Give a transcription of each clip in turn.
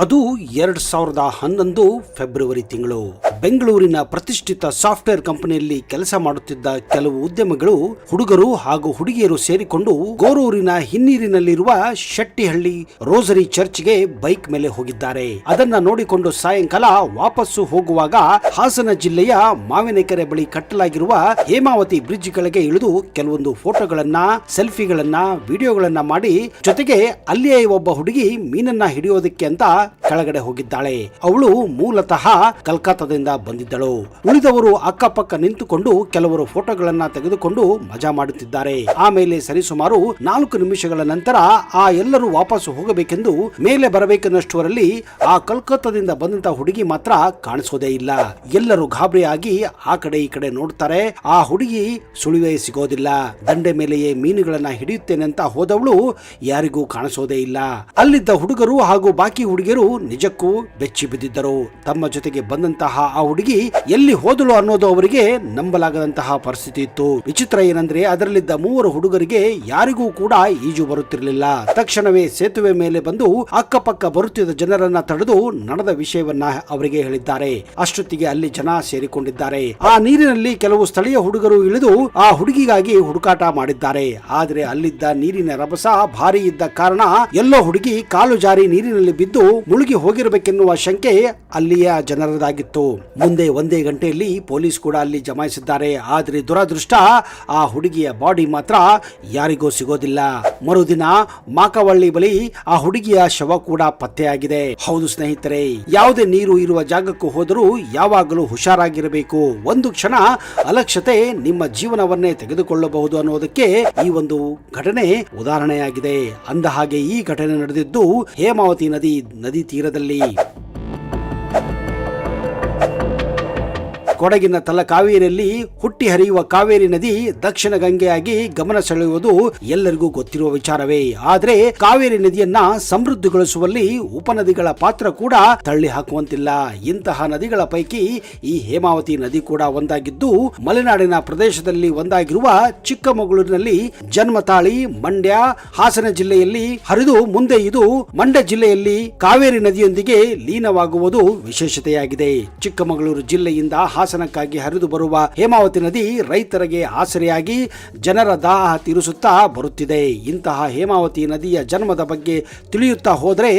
ಅದು 2011 ಫೆಬ್ರವರಿ ತಿಂಗಳು. ಬೆಂಗಳೂರಿನ ಪ್ರತಿಷ್ಠಿತ ಸಾಫ್ಟ್ವೇರ್ ಕಂಪನಿಯಲ್ಲಿ ಕೆಲಸ ಮಾಡುತ್ತಿದ್ದ ಕೆಲವು ಉದ್ಯಮಿಗಳು, ಹುಡುಗರು ಹಾಗೂ ಹುಡುಗಿಯರು ಸೇರಿಕೊಂಡು ಗೋರೂರಿನ ಹಿನ್ನೀರಿನಲ್ಲಿರುವ ಶೆಟ್ಟಿಹಳ್ಳಿ ರೋಸರಿ ಚರ್ಚ್ಗೆ ಬೈಕ್ ಮೇಲೆ ಹೋಗಿದ್ದಾರೆ. ಅದನ್ನ ನೋಡಿಕೊಂಡು ಸಾಯಂಕಾಲ ವಾಪಸ್ಸು ಹೋಗುವಾಗ ಹಾಸನ ಜಿಲ್ಲೆಯ ಮಾವಿನಕೆರೆ ಬಳಿ ಕಟ್ಟಲಾಗಿರುವ ಹೇಮಾವತಿ ಬ್ರಿಡ್ಜ್ ಕೆಳಗೆ ಇಳಿದು ಕೆಲವೊಂದು ಫೋಟೋಗಳನ್ನ, ಸೆಲ್ಫಿಗಳನ್ನ, ವಿಡಿಯೋಗಳನ್ನ ಮಾಡಿ, ಜೊತೆಗೆ ಅಲ್ಲಿಯೇ ಒಬ್ಬ ಹುಡುಗಿ ಮೀನನ್ನ ಹಿಡಿಯೋದಕ್ಕೆ ಅಂತ ಕೆಳಗಡೆ ಹೋಗಿದ್ದಾಳೆ. ಅವಳು ಮೂಲತಃ ಕಲ್ಕತ್ತಾದಿಂದ ಬಂದಿದ್ದಳು. ಉಳಿದವರು ಅಕ್ಕಪಕ್ಕ ನಿಂತುಕೊಂಡು ಕೆಲವರು ಫೋಟೋಗಳನ್ನ ತೆಗೆದುಕೊಂಡು ಮಜಾ ಮಾಡುತ್ತಿದ್ದಾರೆ. ಆಮೇಲೆ ಸರಿಸುಮಾರು 4 ನಿಮಿಷಗಳ ನಂತರ ಆ ಎಲ್ಲರೂ ವಾಪಸ್ ಹೋಗಬೇಕೆಂದು ಮೇಲೆ ಬರಬೇಕೆನ್ನುವಷ್ಟರಲ್ಲಿ ಆ ಕಲ್ಕತ್ತಾದಿಂದ ಬಂದಂತ ಹುಡುಗಿ ಮಾತ್ರ ಕಾಣಿಸೋದೇ ಇಲ್ಲ. ಎಲ್ಲರೂ ಗಾಬರಿಯಾಗಿ ಆ ಕಡೆ ಈ ಕಡೆ ನೋಡ್ತಾರೆ. ಆ ಹುಡುಗಿ ಸುಳಿವೇ ಸಿಗೋದಿಲ್ಲ. ದಂಡೆ ಮೇಲೆಯೇ ಮೀನುಗಳನ್ನ ಹಿಡಿಯುತ್ತೇನೆ ಅಂತ ಹೋದವಳು ಯಾರಿಗೂ ಕಾಣಿಸೋದೇ ಇಲ್ಲ. ಅಲ್ಲಿದ್ದ ಹುಡುಗರು ಹಾಗೂ ಬಾಕಿ ಹುಡುಗಿಯರು ನಿಜಕ್ಕೂ ಬೆಚ್ಚಿ ಬಿದ್ದಿದ್ದರು. ತಮ್ಮ ಜೊತೆಗೆ ಬಂದಂತಹ ಆ ಹುಡುಗಿ ಎಲ್ಲಿ ಹೋದಳು ಅನ್ನೋದು ಅವರಿಗೆ ನಂಬಲಾಗದಂತಹ ಪರಿಸ್ಥಿತಿ ಇತ್ತು. ವಿಚಿತ್ರ ಏನಂದ್ರೆ ಅದರಲ್ಲಿದ್ದ 3 ಹುಡುಗರಿಗೆ ಯಾರಿಗೂ ಕೂಡ ಈಜು ಬರುತ್ತಿರಲಿಲ್ಲ. ತಕ್ಷಣವೇ ಸೇತುವೆ ಮೇಲೆ ಬಂದು ಅಕ್ಕಪಕ್ಕ ಬರುತ್ತಿದ್ದ ಜನರನ್ನ ತಡೆದು ನಡೆದ ವಿಷಯವನ್ನ ಅವರಿಗೆ ಹೇಳಿದ್ದಾರೆ. ಅಷ್ಟೊತ್ತಿಗೆ ಅಲ್ಲಿ ಜನ ಸೇರಿಕೊಂಡಿದ್ದಾರೆ. ಆ ನೀರಿನಲ್ಲಿ ಕೆಲವು ಸ್ಥಳೀಯ ಹುಡುಗರು ಇಳಿದು ಆ ಹುಡುಗಿಗಾಗಿ ಹುಡುಕಾಟ ಮಾಡಿದ್ದಾರೆ. ಆದ್ರೆ ಅಲ್ಲಿದ್ದ ನೀರಿನ ರಭಸ ಭಾರಿ ಇದ್ದ ಕಾರಣ ಎಲ್ಲೋ ಹುಡುಗಿ ಕಾಲು ಜಾರಿ ನೀರಿನಲ್ಲಿ ಬಿದ್ದು ಮುಳುಗಿ ಹೋಗಿರಬೇಕೆನ್ನುವ ಶಂಕೆ ಅಲ್ಲಿಯ ಜನರದಾಗಿತ್ತು. ಮುಂದೆ 1 ಗಂಟೆಯಲ್ಲಿ ಪೊಲೀಸ್ ಕೂಡ ಅಲ್ಲಿ ಜಮಾಯಿಸಿದ್ದಾರೆ. ಆದ್ರೆ ದುರದೃಷ್ಟ, ಆ ಹುಡುಗಿಯ ಬಾಡಿ ಮಾತ್ರ ಯಾರಿಗೂ ಸಿಗೋದಿಲ್ಲ. ಮರುದಿನ ಮಾಕವಳ್ಳಿ ಬಳಿ ಆ ಹುಡುಗಿಯ ಶವ ಕೂಡ ಪತ್ತೆಯಾಗಿದೆ. ಹೌದು ಸ್ನೇಹಿತರೆ, ಯಾವುದೇ ನೀರು ಇರುವ ಜಾಗಕ್ಕೂ ಹೋದರೂ ಯಾವಾಗಲೂ ಹುಷಾರಾಗಿರಬೇಕು. ಒಂದು ಕ್ಷಣ ಅಲಕ್ಷ್ಯತೆ ನಿಮ್ಮ ಜೀವನವನ್ನೇ ತೆಗೆದುಕೊಳ್ಳಬಹುದು ಅನ್ನೋದಕ್ಕೆ ಈ ಒಂದು ಘಟನೆ ಉದಾಹರಣೆಯಾಗಿದೆ. ಅಂದ ಹಾಗೆ ಈ ಘಟನೆ ನಡೆದಿದ್ದು ಹೇಮಾವತಿ ನದಿ ತೀರದಲ್ಲಿ. ಕೊಡಗಿನ ತಲಕಾವೇರಿಯಲ್ಲಿ ಹುಟ್ಟಿ ಹರಿಯುವ ಕಾವೇರಿ ನದಿ ದಕ್ಷಿಣ ಗಂಗೆಯಾಗಿ ಗಮನ ಸೆಳೆಯುವುದು ಎಲ್ಲರಿಗೂ ಗೊತ್ತಿರುವ ವಿಚಾರವೇ. ಆದರೆ ಕಾವೇರಿ ನದಿಯನ್ನ ಸಮೃದ್ಧಿಗೊಳಿಸುವಲ್ಲಿ ಉಪನದಿಗಳ ಪಾತ್ರ ಕೂಡ ತಳ್ಳಿ ಹಾಕುವಂತಿಲ್ಲ. ಇಂತಹ ನದಿಗಳ ಪೈಕಿ ಈ ಹೇಮಾವತಿ ನದಿ ಕೂಡ ಒಂದಾಗಿದ್ದು, ಮಲೆನಾಡಿನ ಪ್ರದೇಶದಲ್ಲಿ ಒಂದಾಗಿರುವ ಚಿಕ್ಕಮಗಳೂರಿನಲ್ಲಿ ಜನ್ಮ ತಾಳಿ ಮಂಡ್ಯ, ಹಾಸನ ಜಿಲ್ಲೆಯಲ್ಲಿ ಹರಿದು ಮುಂದೆ ಇದು ಮಂಡ್ಯ ಜಿಲ್ಲೆಯಲ್ಲಿ ಕಾವೇರಿ ನದಿಯೊಂದಿಗೆ ಲೀನವಾಗುವುದು ವಿಶೇಷತೆಯಾಗಿದೆ. ಚಿಕ್ಕಮಗಳೂರು ಜಿಲ್ಲೆಯಿಂದ ಹಾಸನಕ್ಕಾಗಿ ಹರಿದು ಬರುವ ಹೇಮಾವತಿ ನದಿ ರೈತರಿಗೆ ಆಸರೆಯಾಗಿ ಜನರ ದಾಹ ತೀರಿಸುತ್ತಾ ಬರುತ್ತಿದೆ. ಇಂತಹ ಹೇಮಾವತಿ ನದಿಯ ಜನ್ಮದ ಬಗ್ಗೆ ತಿಳಿಯುತ್ತಾ ಹೋದರೆ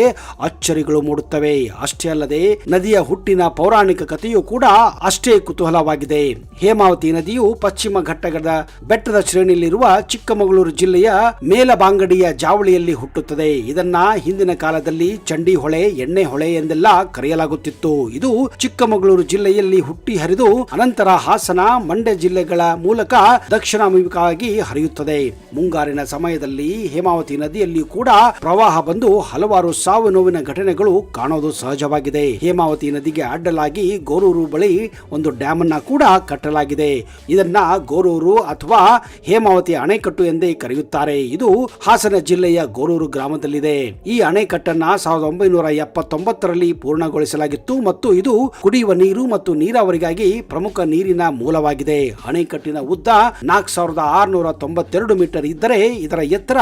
ಅಚ್ಚರಿಗಳು ಮೂಡುತ್ತವೆ. ಅಷ್ಟೇ ಅಲ್ಲದೆ ನದಿಯ ಹುಟ್ಟಿನ ಪೌರಾಣಿಕ ಕಥೆಯೂ ಕೂಡ ಅಷ್ಟೇ ಕುತೂಹಲವಾಗಿದೆ. ಹೇಮಾವತಿ ನದಿಯು ಪಶ್ಚಿಮ ಘಟ್ಟದ ಬೆಟ್ಟದ ಶ್ರೇಣಿಯಲ್ಲಿರುವ ಚಿಕ್ಕಮಗಳೂರು ಜಿಲ್ಲೆಯ ಮೇಲಬಾಂಗಡಿಯ ಜಾವಳಿಯಲ್ಲಿ ಹುಟ್ಟುತ್ತದೆ. ಇದನ್ನ ಹಿಂದಿನ ಕಾಲದಲ್ಲಿ ಚಂಡಿ ಹೊಳೆ, ಎಣ್ಣೆ ಹೊಳೆ ಎಂದೆಲ್ಲ ಕರೆಯಲಾಗುತ್ತಿತ್ತು. ಇದು ಚಿಕ್ಕಮಗಳೂರು ಜಿಲ್ಲೆಯಲ್ಲಿ ಹುಟ್ಟಿ ಹರಿದು ಅನಂತರ ಹಾಸನ, ಮಂಡ್ಯ ಜಿಲ್ಲೆಗಳ ಮೂಲಕ ದಕ್ಷಿಣಾಭಿಮುಖವಾಗಿ ಹರಿಯುತ್ತದೆ. ಮುಂಗಾರಿನ ಸಮಯದಲ್ಲಿ ಹೇಮಾವತಿ ನದಿಯಲ್ಲಿ ಕೂಡ ಪ್ರವಾಹ ಬಂದು ಹಲವಾರು ಸಾವು ನೋವಿನ ಘಟನೆಗಳು ಕಾಣೋದು ಸಹಜವಾಗಿದೆ. ಹೇಮಾವತಿ ನದಿಗೆ ಅಡ್ಡಲಾಗಿ ಗೋರೂರು ಬಳಿ ಒಂದು ಡ್ಯಾಮ್ ಅನ್ನ ಕೂಡ ಕಟ್ಟಲಾಗಿದೆ. ಇದನ್ನ ಗೋರೂರು ಅಥವಾ ಹೇಮಾವತಿ ಅಣೆಕಟ್ಟು ಎಂದೇ ಕರೆಯುತ್ತಾರೆ. ಇದು ಹಾಸನ ಜಿಲ್ಲೆಯ ಗೋರೂರು ಗ್ರಾಮದಲ್ಲಿದೆ. ಈ ಅಣೆಕಟ್ಟನ್ನ 1979ರಲ್ಲಿ ಪೂರ್ಣಗೊಳಿಸಲಾಗಿತ್ತು ಮತ್ತು ಇದು ಕುಡಿಯುವ ನೀರು ಮತ್ತು ನೀರಾವರಿಗಾಗಿ ಪ್ರಮುಖ ನೀರಿನ ಮೂಲವಾಗಿದೆ. ಅಣೆಕಟ್ಟಿನ ಉದ್ದ 4692 ಮೀಟರ್ ಇದ್ದರೆ ಇದರ ಎತ್ತರ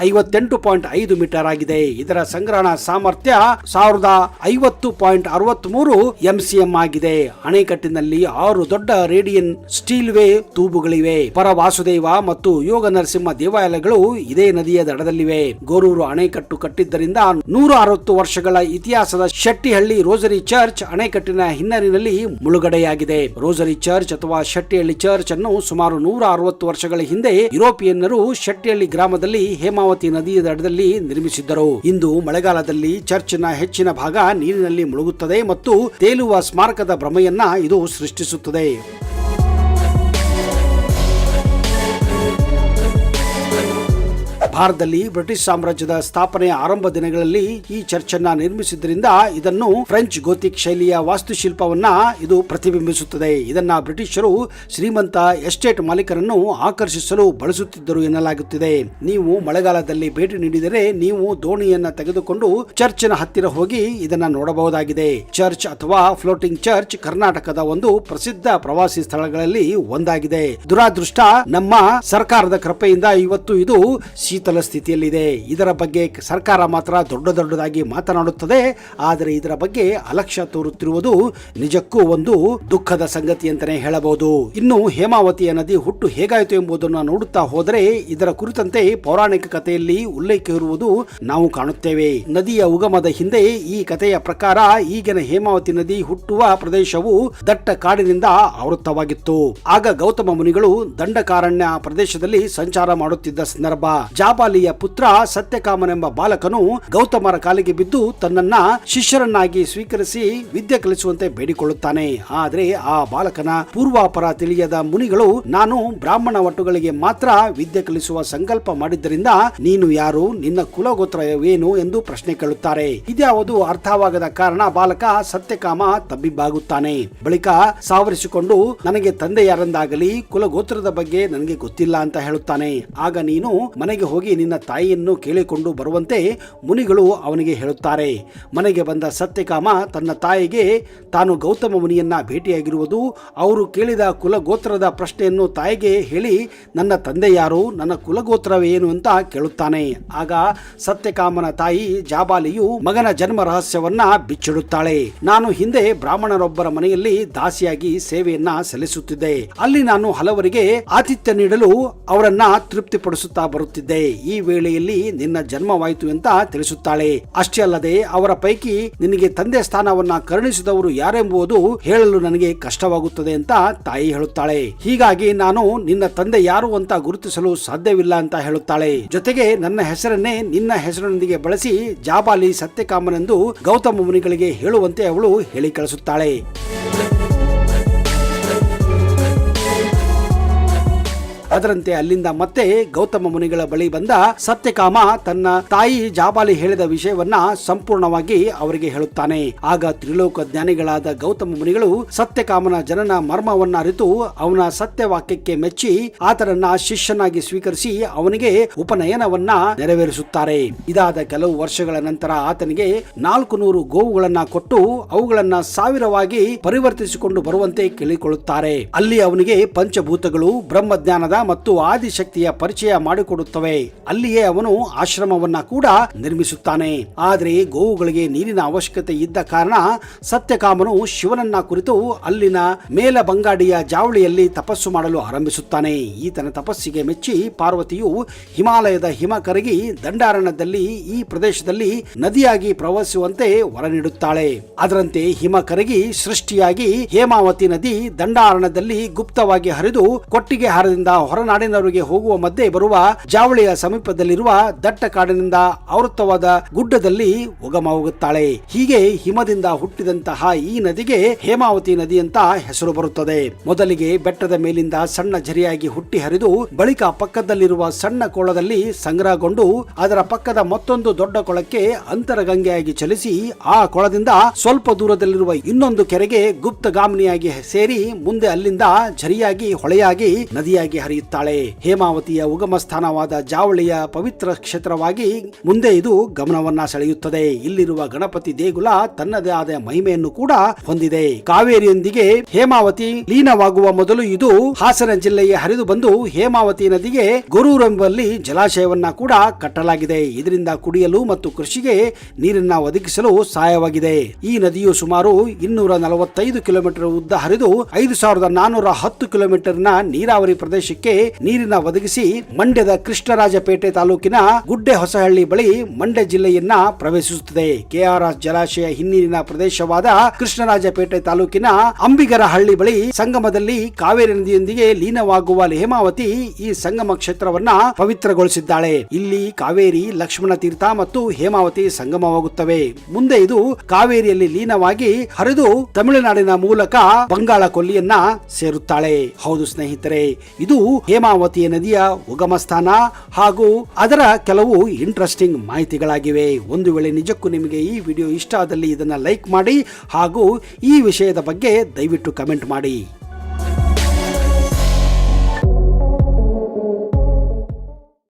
58.5 ಮೀಟರ್ ಆಗಿದೆ. ಇದರ ಸಂಗ್ರಹಣಾ ಸಾಮರ್ಥ್ಯ 1050.63 MCM ಆಗಿದೆ. ಅಣೆಕಟ್ಟಿನಲ್ಲಿ 6 ದೊಡ್ಡ ರೇಡಿಯನ್ ಸ್ಟೀಲ್ ವೇ ತೂಬುಗಳಿವೆ. ಪರವಾಸುದೇವ ಮತ್ತು ಯೋಗ ನರಸಿಂಹ ದೇವಾಲಯಗಳು ಇದೇ ನದಿಯ ದಡದಲ್ಲಿವೆ. ಗೋರೂರು ಅಣೆಕಟ್ಟು ಕಟ್ಟಿದ್ದರಿಂದ 160 ವರ್ಷಗಳ ಇತಿಹಾಸದ ಶೆಟ್ಟಿಹಳ್ಳಿ ರೋಸರಿ ಚರ್ಚ್ ಅಣೆಕಟ್ಟಿನ ಹಿನ್ನರಿನಲ್ಲಿ ಮುಳುಗಡೆಯಾಗಿದೆ. ರೋಸರಿ ಚರ್ಚ್ ಅಥವಾ ಶೆಟ್ಟಿಹಳ್ಳಿ ಚರ್ಚ್ ಅನ್ನು ಸುಮಾರು 160 ವರ್ಷಗಳ ಹಿಂದೆ ಯುರೋಪಿಯನ್ನರು ಶೆಟ್ಟಿಹಳ್ಳಿ ಗ್ರಾಮದಲ್ಲಿ ಹೇಮಾವತಿ ನದಿಯ ದಡದಲ್ಲಿ ನಿರ್ಮಿಸಿದ್ದರು. ಇಂದು ಮಳೆಗಾಲದಲ್ಲಿ ಚರ್ಚ್ನ ಹೆಚ್ಚಿನ ಭಾಗ ನೀರಿನಲ್ಲಿ ಮುಳುಗುತ್ತದೆ ಮತ್ತು ತೇಲುವ ಸ್ಮಾರಕದ ಭ್ರಮೆಯನ್ನ ಇದು ಸೃಷ್ಟಿಸುತ್ತದೆ. ಭಾರತದಲ್ಲಿ ಬ್ರಿಟಿಷ್ ಸಾಮ್ರಾಜ್ಯದ ಸ್ಥಾಪನೆಯ ಆರಂಭ ದಿನಗಳಲ್ಲಿ ಈ ಚರ್ಚ್ ಅನ್ನ ನಿರ್ಮಿಸಿದ್ರಿಂದ ಇದನ್ನು ಫ್ರೆಂಚ್ ಗೋಥಿಕ್ ಶೈಲಿಯ ವಾಸ್ತುಶಿಲ್ಪವನ್ನ ಇದು ಪ್ರತಿಬಿಂಬಿಸುತ್ತದೆ. ಇದನ್ನ ಬ್ರಿಟಿಷರು ಶ್ರೀಮಂತ ಎಸ್ಟೇಟ್ ಮಾಲೀಕರನ್ನು ಆಕರ್ಷಿಸಲು ಬಳಸುತ್ತಿದ್ದರು ಎನ್ನಲಾಗುತ್ತಿದೆ. ನೀವು ಮಳೆಗಾಲದಲ್ಲಿ ಭೇಟಿ ನೀಡಿದರೆ ನೀವು ದೋಣಿಯನ್ನ ತೆಗೆದುಕೊಂಡು ಚರ್ಚಿನ ಹತ್ತಿರ ಹೋಗಿ ಇದನ್ನ ನೋಡಬಹುದಾಗಿದೆ. ಚರ್ಚ್ ಅಥವಾ ಫ್ಲೋಟಿಂಗ್ ಚರ್ಚ್ ಕರ್ನಾಟಕದ ಒಂದು ಪ್ರಸಿದ್ಧ ಪ್ರವಾಸಿ ಸ್ಥಳಗಳಲ್ಲಿ ಒಂದಾಗಿದೆ. ದುರಾದೃಷ್ಟ, ನಮ್ಮ ಸರ್ಕಾರದ ಕೃಪೆಯಿಂದ ಇವತ್ತು ಇದು ಶೀತಲ ಸ್ಥಿತಿಯಲ್ಲಿದೆ. ಇದರ ಬಗ್ಗೆ ಸರ್ಕಾರ ಮಾತ್ರ ದೊಡ್ಡದಾಗಿ ಮಾತನಾಡುತ್ತದೆ, ಆದರೆ ಇದರ ಬಗ್ಗೆ ಅಲಕ್ಷ್ಯ ತೋರುತ್ತಿರುವುದು ನಿಜಕ್ಕೂ ಒಂದು ದುಃಖದ ಸಂಗತಿ ಅಂತಾನೆ ಹೇಳಬಹುದು. ಇನ್ನು ಹೇಮಾವತಿಯ ನದಿ ಹುಟ್ಟು ಹೇಗಾಯಿತು ಎಂಬುದನ್ನು ನೋಡುತ್ತಾ ಹೋದರೆ ಇದರ ಕುರಿತಂತೆ ಪೌರಾಣಿಕ ಕಥೆಯಲ್ಲಿ ಉಲ್ಲೇಖ ಇರುವುದು ನಾವು ಕಾಣುತ್ತೇವೆ. ನದಿಯ ಉಗಮದ ಹಿಂದೆ ಈ ಕಥೆಯ ಪ್ರಕಾರ ಈಗಿನ ಹೇಮಾವತಿ ನದಿ ಹುಟ್ಟುವ ಪ್ರದೇಶವು ದಟ್ಟ ಕಾಡಿನಿಂದ ಆವೃತವಾಗಿತ್ತು. ಆಗ ಗೌತಮ ಮುನಿಗಳು ದಂಡಕಾರಣ್ಯ ಪ್ರದೇಶದಲ್ಲಿ ಸಂಚಾರ ಮಾಡುತ್ತಿದ್ದ ಸಂದರ್ಭ ಜಾಬಾಲಿಯ ಪುತ್ರ ಸತ್ಯಕಾಮನೆಂಬ ಬಾಲಕನು ಗೌತಮರ ಕಾಲಿಗೆ ಬಿದ್ದು ತನ್ನನ್ನ ಶಿಷ್ಯರನ್ನಾಗಿ ಸ್ವೀಕರಿಸಿ ವಿದ್ಯೆ ಕಲಿಸುವಂತೆ ಬೇಡಿಕೊಳ್ಳುತ್ತಾನೆ. ಆದರೆ ಆ ಬಾಲಕನ ಪೂರ್ವಾಪರ ತಿಳಿಯದ ಮುನಿಗಳು ನಾನು ಬ್ರಾಹ್ಮಣ ವಟುಗಳಿಗೆ ಮಾತ್ರ ವಿದ್ಯೆ ಕಲಿಸುವ ಸಂಕಲ್ಪ ಮಾಡಿದ್ದರಿಂದ ನೀನು ಯಾರು, ನಿನ್ನ ಕುಲಗೋತ್ರವೇನು ಎಂದು ಪ್ರಶ್ನೆ ಕೇಳುತ್ತಾರೆ. ಇದ್ಯಾವುದು ಅರ್ಥವಾಗದ ಕಾರಣ ಬಾಲಕ ಸತ್ಯಕಾಮ ತಬ್ಬಿಬ್ಬಾಗುತ್ತಾನೆ. ಬಳಿಕ ಸಾವರಿಸಿಕೊಂಡು ನನಗೆ ತಂದೆ ಯಾರೆಂದಾಗಲಿ ಕುಲಗೋತ್ರದ ಬಗ್ಗೆ ನನಗೆ ಗೊತ್ತಿಲ್ಲ ಅಂತ ಹೇಳುತ್ತಾನೆ. ಆಗ ನೀನು ಮನೆಗೆ ಹೋಗಿ ನಿನ್ನ ತಾಯಿಯನ್ನು ಕೇಳಿಕೊಂಡು ಬರುವಂತೆ ಮುನಿಗಳು ಅವನಿಗೆ ಹೇಳುತ್ತಾರೆ. ಮನೆಗೆ ಬಂದ ಸತ್ಯಕಾಮ ತನ್ನ ತಾಯಿಗೆ ತಾನು ಗೌತಮ ಮುನಿಯನ್ನ ಭೇಟಿಯಾಗಿರುವುದು, ಅವರು ಕೇಳಿದ ಕುಲಗೋತ್ರದ ಪ್ರಶ್ನೆಯನ್ನು ತಾಯಿಗೆ ಹೇಳಿ ನನ್ನ ತಂದೆ ಯಾರು, ನನ್ನ ಕುಲಗೋತ್ರವೇನು ಅಂತ ಕೇಳುತ್ತಾನೆ. ಆಗ ಸತ್ಯಕಾಮನ ತಾಯಿ ಜಾಬಾಲಿಯು ಮಗನ ಜನ್ಮ ರಹಸ್ಯವನ್ನ ಬಿಚ್ಚಿಡುತ್ತಾಳೆ. ನಾನು ಹಿಂದೆ ಬ್ರಾಹ್ಮಣರೊಬ್ಬರ ಮನೆಯಲ್ಲಿ ದಾಸಿಯಾಗಿ ಸೇವೆಯನ್ನ ಸಲ್ಲಿಸುತ್ತಿದ್ದೆ. ಅಲ್ಲಿ ನಾನು ಹಲವರಿಗೆ ಆತಿಥ್ಯ ನೀಡಲು ಅವರನ್ನ ತೃಪ್ತಿಪಡಿಸುತ್ತಾ ಬರುತ್ತಿದ್ದೆ. ಈ ವೇಳೆಯಲ್ಲಿ ನಿನ್ನ ಜನ್ಮವಾಯಿತು ಅಂತ ತಿಳಿಸುತ್ತಾಳೆ. ಅಷ್ಟೇ ಅಲ್ಲದೆ ಅವರ ಪೈಕಿ ನಿನಗೆ ತಂದೆ ಸ್ಥಾನವನ್ನ ಕರುಣಿಸಿದವರು ಯಾರೆಂಬುದು ಹೇಳಲು ನನಗೆ ಕಷ್ಟವಾಗುತ್ತದೆ ಅಂತ ತಾಯಿ ಹೇಳುತ್ತಾಳೆ. ಹೀಗಾಗಿ ನಾನು ನಿನ್ನ ತಂದೆ ಯಾರು ಅಂತ ಗುರುತಿಸಲು ಸಾಧ್ಯವಿಲ್ಲ ಅಂತ ಹೇಳುತ್ತಾಳೆ. ಜೊತೆಗೆ ನನ್ನ ಹೆಸರನ್ನೇ ನಿನ್ನ ಹೆಸರಿನೊಂದಿಗೆ ಬಳಸಿ ಜಾಬಾಲಿ ಸತ್ಯಕಾಮನೆಂದು ಗೌತಮ ಮುನಿಗಳಿಗೆ ಹೇಳುವಂತೆ ಅವಳು ಹೇಳಿ ಕಳಿಸುತ್ತಾಳೆ. ಅದರಂತೆ ಅಲ್ಲಿಂದ ಮತ್ತೆ ಗೌತಮ ಮುನಿಗಳ ಬಳಿ ಬಂದ ಸತ್ಯಕಾಮ ತನ್ನ ತಾಯಿ ಜಾಬಾಲಿ ಹೇಳಿದ ವಿಷಯವನ್ನ ಸಂಪೂರ್ಣವಾಗಿ ಅವರಿಗೆ ಹೇಳುತ್ತಾನೆ. ಆಗ ತ್ರಿಲೋಕ ಜ್ಞಾನಿಗಳಾದ ಗೌತಮ ಮುನಿಗಳು ಸತ್ಯಕಾಮನ ಜನನ ಮರ್ಮವನ್ನ ಅರಿತು ಅವನ ಸತ್ಯವಾಕ್ಯಕ್ಕೆ ಮೆಚ್ಚಿ ಆತನನ್ನ ಶಿಷ್ಯನಾಗಿ ಸ್ವೀಕರಿಸಿ ಅವನಿಗೆ ಉಪನಯನವನ್ನ ನೆರವೇರಿಸುತ್ತಾರೆ. ಇದಾದ ಕೆಲವು ವರ್ಷಗಳ ನಂತರ ಆತನಿಗೆ 400 ಗೋವುಗಳನ್ನ ಕೊಟ್ಟು ಅವುಗಳನ್ನ 1000ವಾಗಿ ಪರಿವರ್ತಿಸಿಕೊಂಡು ಬರುವಂತೆ ಕೇಳಿಕೊಳ್ಳುತ್ತಾರೆ. ಅಲ್ಲಿ ಅವನಿಗೆ ಪಂಚಭೂತಗಳು, ಬ್ರಹ್ಮಜ್ಞಾನದ ಮತ್ತು ಆದಿಶಕ್ತಿಯ ಪರಿಚಯ ಮಾಡಿಕೊಡುತ್ತವೆ. ಅಲ್ಲಿಯೇ ಅವನು ಆಶ್ರಮವನ್ನ ಕೂಡ ನಿರ್ಮಿಸುತ್ತಾನೆ. ಆದರೆ ಗೋವುಗಳಿಗೆ ನೀರಿನ ಅವಶ್ಯಕತೆ ಇದ್ದ ಕಾರಣ ಸತ್ಯಕಾಮನು ಶಿವನನ್ನ ಕುರಿತು ಅಲ್ಲಿನ ಮೇಲ ಬಂಗಾಡಿಯ ಜಾವಳಿಯಲ್ಲಿ ತಪಸ್ಸು ಮಾಡಲು ಆರಂಭಿಸುತ್ತಾನೆ. ಈತನ ತಪಸ್ಸಿಗೆ ಮೆಚ್ಚಿ ಪಾರ್ವತಿಯು ಹಿಮಾಲಯದ ಹಿಮ ಕರಗಿ ದಂಡಾರಣ್ಯದಲ್ಲಿ ಈ ಪ್ರದೇಶದಲ್ಲಿ ನದಿಯಾಗಿ ಪ್ರವಹಿಸುವಂತೆ ವರ ನೀಡುತ್ತಾಳೆ. ಅದರಂತೆ ಹಿಮ ಕರಗಿ ಸೃಷ್ಟಿಯಾಗಿ ಹೇಮಾವತಿ ನದಿ ದಂಡಾರಣ್ಯದಲ್ಲಿ ಗುಪ್ತವಾಗಿ ಹರಿದು ಕೊಟ್ಟಿಗೆ ಹಾರದಿಂದ ಹೊರನಾಡಿನವರಿಗೆ ಹೋಗುವ ಮಧ್ಯೆ ಬರುವ ಜಾವಳಿಯ ಸಮೀಪದಲ್ಲಿರುವ ದಟ್ಟ ಕಾಡಿನಿಂದ ಆವೃತವಾದ ಗುಡ್ಡದಲ್ಲಿ ಉಗಮವಾಗುತ್ತಾಳೆ. ಹೀಗೆ ಹಿಮದಿಂದ ಹುಟ್ಟಿದಂತಹ ಈ ನದಿಗೆ ಹೇಮಾವತಿ ನದಿ ಅಂತ ಹೆಸರು ಬರುತ್ತದೆ. ಮೊದಲಿಗೆ ಬೆಟ್ಟದ ಮೇಲಿಂದ ಸಣ್ಣ ಝರಿಯಾಗಿ ಹುಟ್ಟಿ ಹರಿದು ಬಳಿಕ ಪಕ್ಕದಲ್ಲಿರುವ ಸಣ್ಣ ಕೊಳದಲ್ಲಿ ಸಂಗ್ರಹಗೊಂಡು ಅದರ ಪಕ್ಕದ ಮತ್ತೊಂದು ದೊಡ್ಡ ಕೊಳಕ್ಕೆ ಅಂತರಗಂಗೆಯಾಗಿ ಚಲಿಸಿ ಆ ಕೊಳದಿಂದ ಸ್ವಲ್ಪ ದೂರದಲ್ಲಿರುವ ಇನ್ನೊಂದು ಕೆರೆಗೆ ಗುಪ್ತಗಾಮಿನಿಯಾಗಿ ಸೇರಿ ಮುಂದೆ ಅಲ್ಲಿಂದ ಝರಿಯಾಗಿ ಹೊಳೆಯಾಗಿ ನದಿಯಾಗಿ ಹರಿಯುತ್ತಾಳೆ. ಹೇಮಾವತಿಯ ಉಗಮ ಸ್ಥಾನವಾದ ಜಾವಳಿಯ ಪವಿತ್ರ ಕ್ಷೇತ್ರವಾಗಿ ಮುಂದೆ ಇದು ಗಮನವನ್ನ ಸೆಳೆಯುತ್ತದೆ. ಇಲ್ಲಿರುವ ಗಣಪತಿ ದೇಗುಲ ತನ್ನದೇ ಆದ ಮಹಿಮೆಯನ್ನು ಕೂಡ ಹೊಂದಿದೆ. ಕಾವೇರಿಯೊಂದಿಗೆ ಹೇಮಾವತಿ ಲೀನವಾಗುವ ಮೊದಲು ಇದು ಹಾಸನ ಜಿಲ್ಲೆಯ ಹರಿದು ಬಂದು ಹೇಮಾವತಿ ನದಿಗೆ ಗೊರೂರೆಂಬಲ್ಲಿ ಜಲಾಶಯವನ್ನ ಕೂಡ ಕಟ್ಟಲಾಗಿದೆ. ಇದರಿಂದ ಕುಡಿಯಲು ಮತ್ತು ಕೃಷಿಗೆ ನೀರನ್ನ ಒದಗಿಸಲು ಸಹಾಯವಾಗಿದೆ. ಈ ನದಿಯು ಸುಮಾರು 245 ಕಿಲೋಮೀಟರ್ ಉದ್ದ ಹರಿದು 5410 ಕಿಲೋಮೀಟರ್ನ ನೀರಾವರಿ ಪ್ರದೇಶಕ್ಕೆ ನೀರಿನ ಒದಗಿಸಿ ಮಂಡ್ಯದ ಕೃಷ್ಣರಾಜಪೇಟೆ ತಾಲೂಕಿನ ಗುಡ್ಡೆ ಹೊಸಹಳ್ಳಿ ಬಳಿ ಮಂಡ್ಯ ಜಿಲ್ಲೆಯನ್ನ ಪ್ರವೇಶಿಸುತ್ತದೆ. ಕೆಆರ್ಎಸ್ ಜಲಾಶಯ ಹಿನ್ನೀರಿನ ಪ್ರದೇಶವಾದ ಕೃಷ್ಣರಾಜಪೇಟೆ ತಾಲೂಕಿನ ಅಂಬಿಗರಹಳ್ಳಿ ಬಳಿ ಸಂಗಮದಲ್ಲಿ ಕಾವೇರಿ ನದಿಯೊಂದಿಗೆ ಲೀನವಾಗುವ ಹೇಮಾವತಿ ಈ ಸಂಗಮ ಕ್ಷೇತ್ರವನ್ನ ಪವಿತ್ರಗೊಳಿಸಿದ್ದಾಳೆ. ಇಲ್ಲಿ ಕಾವೇರಿ, ಲಕ್ಷ್ಮಣ ತೀರ್ಥ ಮತ್ತು ಹೇಮಾವತಿ ಸಂಗಮವಾಗುತ್ತವೆ. ಮುಂದೆ ಇದು ಕಾವೇರಿಯಲ್ಲಿ ಲೀನವಾಗಿ ಹರಿದು ತಮಿಳುನಾಡಿನ ಮೂಲಕ ಬಂಗಾಳ ಕೊಲ್ಲಿಯನ್ನ ಸೇರುತ್ತಾಳೆ. ಹೌದು ಸ್ನೇಹಿತರೆ, ಇದು ಹೇಮಾವತಿ ನದಿಯ ಉಗಮ ಸ್ಥಾನ ಹಾಗೂ ಅದರ ಕೆಲವು ಇಂಟ್ರೆಸ್ಟಿಂಗ್ ಮಾಹಿತಿಗಳಾಗಿವೆ. ಒಂದು ವೇಳೆ ನಿಜಕ್ಕೂ ನಿಮಗೆ ಈ ವಿಡಿಯೋ ಇಷ್ಟ ಆದಲ್ಲಿ ಇದನ್ನ ಲೈಕ್ ಮಾಡಿ ಹಾಗೂ ಈ ವಿಷಯದ ಬಗ್ಗೆ ದಯವಿಟ್ಟು ಕಮೆಂಟ್ ಮಾಡಿ.